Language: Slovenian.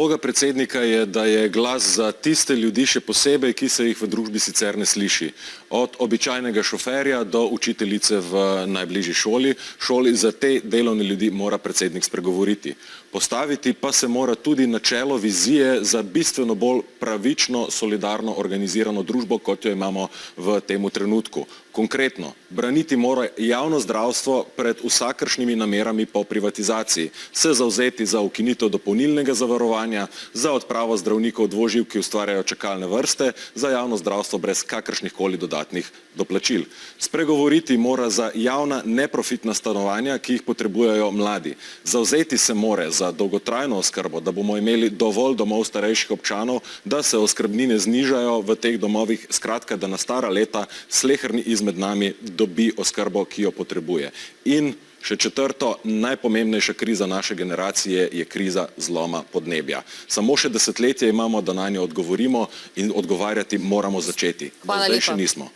Vloga predsednika je, da je glas za tiste ljudi še posebej, ki se jih v družbi sicer ne sliši. Od običajnega šoferja do učiteljice v najbližji šoli za te delovne ljudi mora predsednik spregovoriti. Postaviti pa se mora tudi načelo vizije za bistveno bolj pravično, solidarno organizirano družbo, kot jo imamo v temu trenutku. Konkretno, braniti mora javno zdravstvo pred vsakršnimi namerami po privatizaciji, se zavzeti za ukinitev dopolnilnega zavarovanja, za odpravo zdravnikov dvoživk, ki ustvarjajo čakalne vrste, za javno zdravstvo brez kakršnihkoli dodatnih doplačil. Spregovoriti mora za javna neprofitna stanovanja, ki jih potrebujejo mladi. Zavzeti se mora za dolgotrajno oskrbo, da bomo imeli dovolj domov starejših občanov, da se oskrbnine znižajo v teh domovih, skratka, da na stara leta sleherni izmed nami dobi oskrbo, ki jo potrebuje. In še četrto, najpomembnejša kriza naše generacije je kriza zloma podnebja. Samo še desetletje imamo, da nanjo odgovorimo in odgovarjati moramo začeti. Zdaj še nismo.